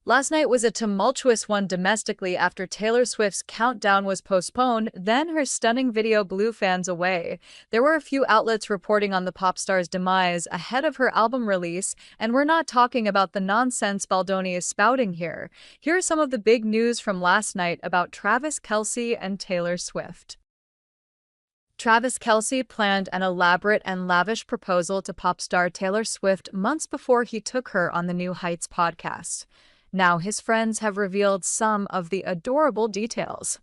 Last night was a tumultuous one domestically after Taylor Swift's countdown was postponed, then her stunning video blew fans away. There were a few outlets reporting on the pop star's demise ahead of her album release, and we're not talking about the nonsense Baldoni is spouting here. Here are some of the big news from last night about Travis Kelce and Taylor Swift. Travis Kelce planned an elaborate and lavish proposal to pop star Taylor Swift months before he took her on the New Heights podcast. Now his friends have revealed some of the adorable details.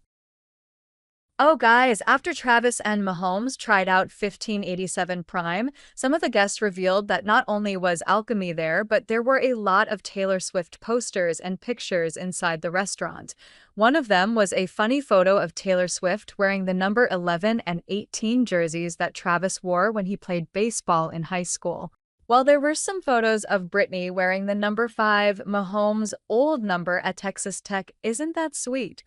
Oh guys, after Travis and Mahomes tried out 1587 Prime, some of the guests revealed that not only was alchemy there, but there were a lot of Taylor Swift posters and pictures inside the restaurant. One of them was a funny photo of Taylor Swift wearing the number 11 and 18 jerseys that Travis wore when he played baseball in high school. While there were some photos of Britney wearing the number 5, Mahomes' old number at Texas Tech, isn't that sweet?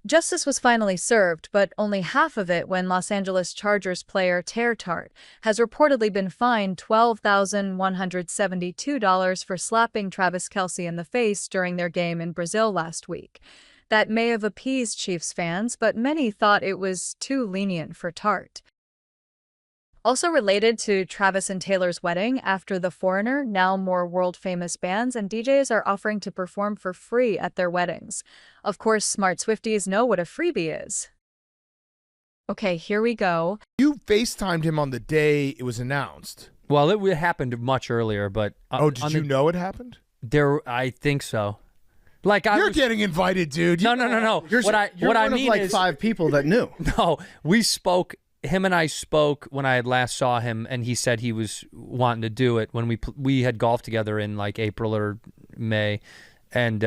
Justice was finally served, but only half of it when Los Angeles Chargers player Ter Tart has reportedly been fined $12,172 for slapping Travis Kelce in the face during their game in Brazil last week. That may have appeased Chiefs fans, but many thought it was too lenient for Tart. Also related to Travis and Taylor's wedding, after The Foreigner, now more world-famous bands and DJs are offering to perform for free at their weddings. Of course, smart Swifties know what a freebie is. Okay, here we go. You FaceTimed him on the day it was announced. Well, it happened much earlier, but... did you know it happened? I think so. You're getting invited, dude. No. You're What I one mean of like is, 5 people that knew. No, we spoke... Him and I spoke when I had last saw him, and he said he was wanting to do it when we had golfed together in like April or May, and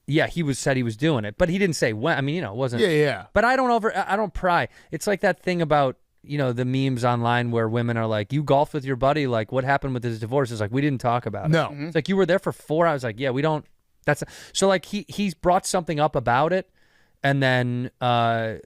he said he was doing it, but he didn't say when. I mean, it wasn't. Yeah. But I don't pry. It's like that thing about the memes online where women are like, "You golfed with your buddy, like what happened with his divorce?" It's like we didn't talk about it. No, It's like you were there for 4 hours. Like, yeah, we don't. So like he's brought something up about it. And then I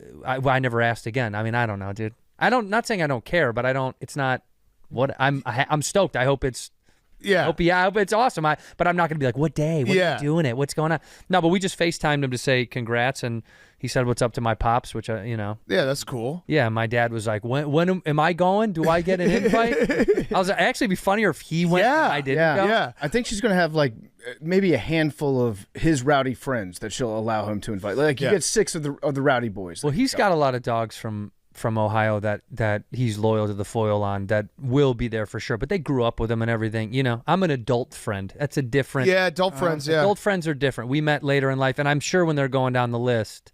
never asked again. I mean, I don't know, dude. Not saying I don't care, but I don't. It's not what I'm stoked. I hope it's. Yeah. I hope it's awesome. But I'm not gonna be like, what day? What are you doing it? What's going on? No, but we just FaceTimed him to say congrats, and he said what's up to my pops, which Yeah, that's cool. Yeah, my dad was like, when am I going? Do I get an invite? I was like, actually, it'd be funnier if he went. And I didn't go. Yeah. I think she's gonna have like maybe a handful of his rowdy friends that she'll allow him to invite. Like you get 6 of the rowdy boys. Well, he's got a lot of dogs from Ohio that he's loyal to the foil on, that will be there for sure. But they grew up with him and everything. I'm an adult friend. That's a different. Yeah, adult friends. Yeah, adult friends are different. We met later in life, and I'm sure when they're going down the list,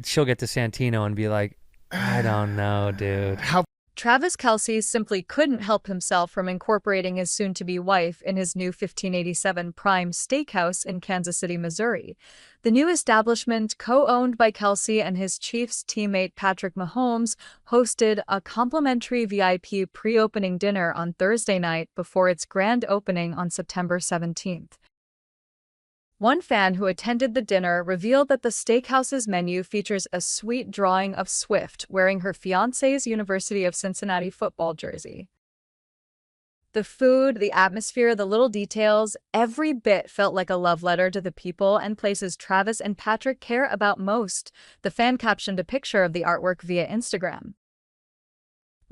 she'll get to Santino and be like, I don't know, dude. Travis Kelce simply couldn't help himself from incorporating his soon-to-be wife in his new 1587 Prime steakhouse in Kansas City, Missouri. The new establishment, co-owned by Kelce and his Chiefs teammate Patrick Mahomes, hosted a complimentary VIP pre-opening dinner on Thursday night before its grand opening on September 17th. One fan who attended the dinner revealed that the steakhouse's menu features a sweet drawing of Swift wearing her fiancé's University of Cincinnati football jersey. The food, the atmosphere, the little details, every bit felt like a love letter to the people and places Travis and Patrick care about most. The fan captioned a picture of the artwork via Instagram.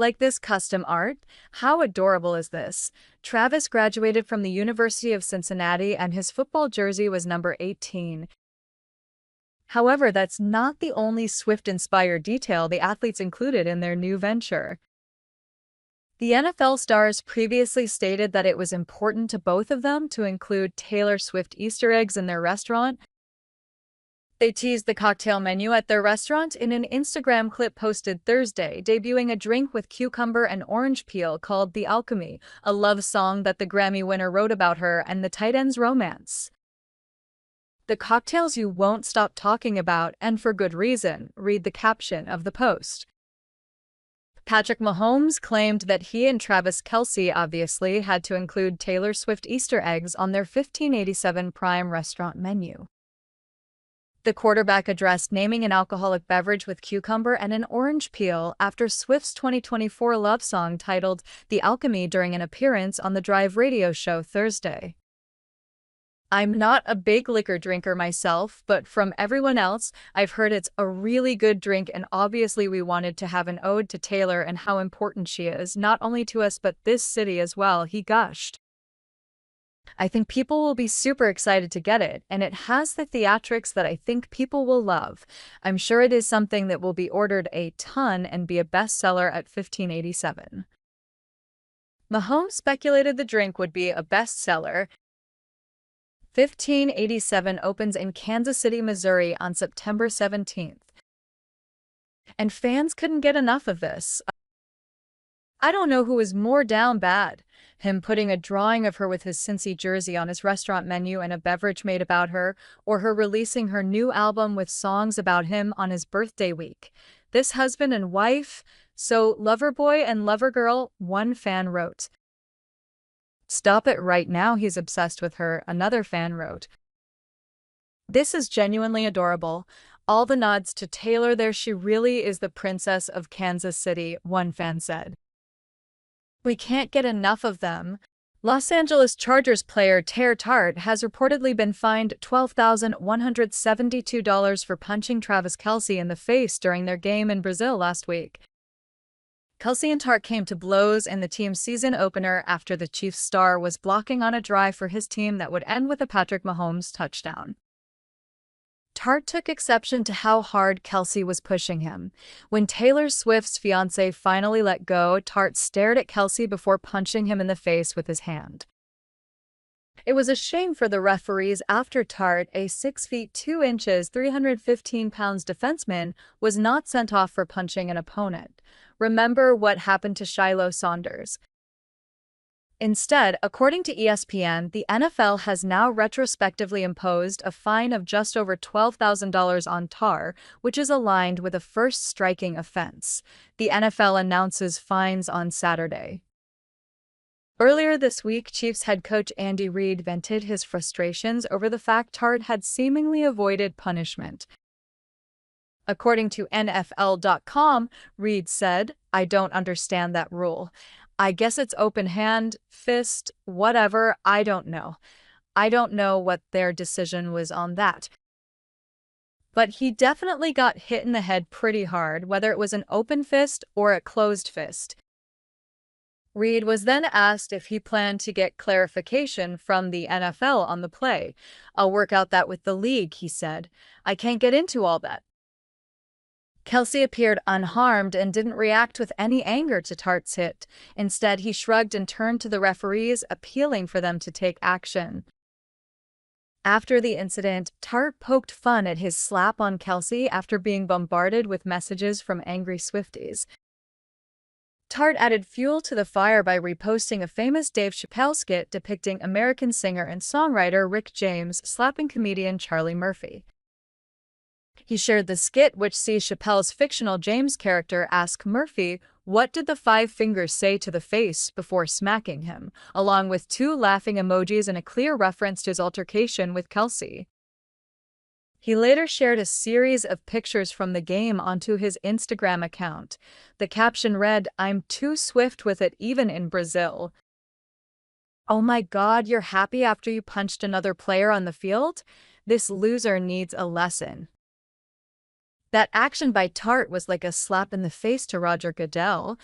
Like this custom art? How adorable is this? Travis graduated from the University of Cincinnati and his football jersey was number 18. However, that's not the only Swift-inspired detail the athletes included in their new venture. The NFL stars previously stated that it was important to both of them to include Taylor Swift Easter eggs in their restaurant. They teased the cocktail menu at their restaurant in an Instagram clip posted Thursday, debuting a drink with cucumber and orange peel called The Alchemy, a love song that the Grammy winner wrote about her and the tight end's romance. The cocktails you won't stop talking about, and for good reason, read the caption of the post. Patrick Mahomes claimed that he and Travis Kelce obviously had to include Taylor Swift Easter eggs on their 1587 Prime restaurant menu. The quarterback addressed naming an alcoholic beverage with cucumber and an orange peel after Swift's 2024 love song titled The Alchemy during an appearance on the Drive radio show Thursday. I'm not a big liquor drinker myself, but from everyone else, I've heard it's a really good drink, and obviously we wanted to have an ode to Taylor and how important she is, not only to us but this city as well, he gushed. I think people will be super excited to get it, and it has the theatrics that I think people will love. I'm sure it is something that will be ordered a ton and be a bestseller at $15.87. Mahomes speculated the drink would be a bestseller. $15.87 opens in Kansas City, Missouri on September 17th. And fans couldn't get enough of this. I don't know who was more down bad. Him putting a drawing of her with his Cincy jersey on his restaurant menu and a beverage made about her, or her releasing her new album with songs about him on his birthday week. This husband and wife, so lover boy and lover girl, one fan wrote. Stop it right now, he's obsessed with her, another fan wrote. This is genuinely adorable. All the nods to Taylor there, she really is the princess of Kansas City, one fan said. We can't get enough of them. Los Angeles Chargers player Ter Tart has reportedly been fined $12,172 for punching Travis Kelce in the face during their game in Brazil last week. Kelce and Tart came to blows in the team's season opener after the Chiefs star was blocking on a drive for his team that would end with a Patrick Mahomes touchdown. Tart took exception to how hard Kelce was pushing him. When Taylor Swift's fiancé finally let go, Tart stared at Kelce before punching him in the face with his hand. It was a shame for the referees after Tart, a 6 feet 2 inches, 315 pounds defenseman, was not sent off for punching an opponent. Remember what happened to Shiloh Saunders. Instead, according to ESPN, the NFL has now retrospectively imposed a fine of just over $12,000 on Tar, which is aligned with a first striking offense. The NFL announces fines on Saturday. Earlier this week, Chiefs head coach Andy Reid vented his frustrations over the fact Tart had seemingly avoided punishment. According to NFL.com, Reid said, "I don't understand that rule. I guess it's open hand, fist, whatever, I don't know. I don't know what their decision was on that. But he definitely got hit in the head pretty hard, whether it was an open fist or a closed fist." Reid was then asked if he planned to get clarification from the NFL on the play. "I'll work out that with the league," he said. "I can't get into all that." Kelce appeared unharmed and didn't react with any anger to Tart's hit. Instead, he shrugged and turned to the referees, appealing for them to take action. After the incident, Tart poked fun at his slap on Kelce after being bombarded with messages from angry Swifties. Tart added fuel to the fire by reposting a famous Dave Chappelle skit depicting American singer and songwriter Rick James slapping comedian Charlie Murphy. He shared the skit, which sees Chappelle's fictional James character ask Murphy, "What did the 5 fingers say to the face?" before smacking him, along with 2 laughing emojis and a clear reference to his altercation with Kelce. He later shared a series of pictures from the game onto his Instagram account. The caption read, "I'm too swift with it even in Brazil." Oh my God, you're happy after you punched another player on the field? This loser needs a lesson. That action by Tart was like a slap in the face to Roger Goodell.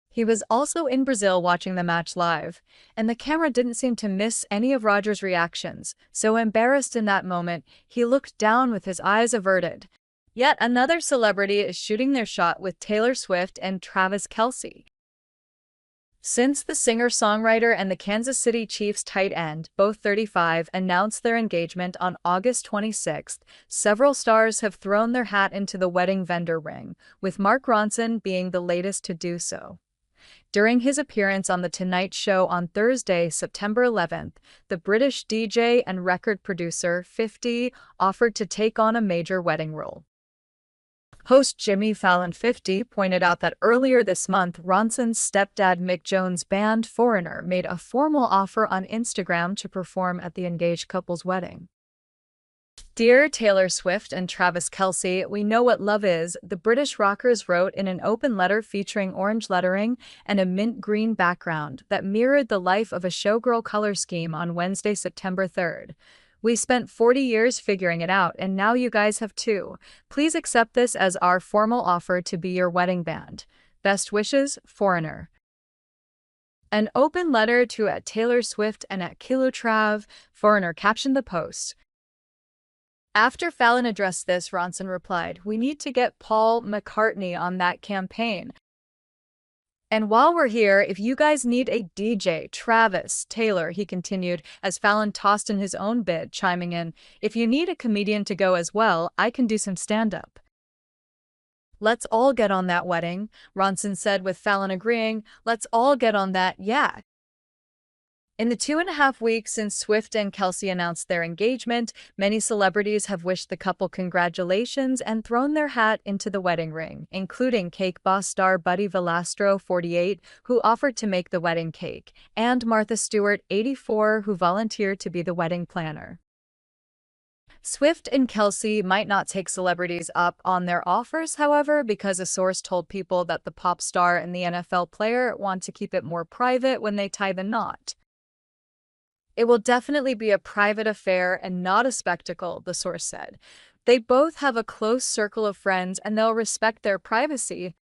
He was also in Brazil watching the match live, and the camera didn't seem to miss any of Roger's reactions. So embarrassed in that moment, he looked down with his eyes averted. Yet another celebrity is shooting their shot with Taylor Swift and Travis Kelce. Since the singer-songwriter and the Kansas City Chiefs tight end, both 35, announced their engagement on August 26th, several stars have thrown their hat into the wedding vendor ring, with Mark Ronson being the latest to do so. During his appearance on The Tonight Show on Thursday, September 11th, the British DJ and record producer, 50, offered to take on a major wedding role. Host Jimmy Fallon, 50, pointed out that earlier this month, Ronson's stepdad Mick Jones' band Foreigner made a formal offer on Instagram to perform at the engaged couple's wedding. Dear Taylor Swift and Travis Kelce, we know what love is, the British rockers wrote in an open letter featuring orange lettering and a mint green background that mirrored the life of a showgirl color scheme on Wednesday, September 3rd. We spent 40 years figuring it out, and now you guys have too. Please accept this as our formal offer to be your wedding band. Best wishes, Foreigner. An open letter to @Taylor Swift and @KiloTrav, Foreigner captioned the post. After Fallon addressed this, Ronson replied, "We need to get Paul McCartney on that campaign. And while we're here, if you guys need a DJ, Travis, Taylor," he continued, as Fallon tossed in his own bid, chiming in, "If you need a comedian to go as well, I can do some stand-up." "Let's all get on that wedding," Ronson said, with Fallon agreeing, "Let's all get on that, yeah." In the 2.5 weeks since Swift and Kelce announced their engagement, many celebrities have wished the couple congratulations and thrown their hat into the wedding ring, including Cake Boss star Buddy Valastro, 48, who offered to make the wedding cake, and Martha Stewart, 84, who volunteered to be the wedding planner. Swift and Kelce might not take celebrities up on their offers, however, because a source told People that the pop star and the NFL player want to keep it more private when they tie the knot. "It will definitely be a private affair and not a spectacle," the source said. "They both have a close circle of friends and they'll respect their privacy."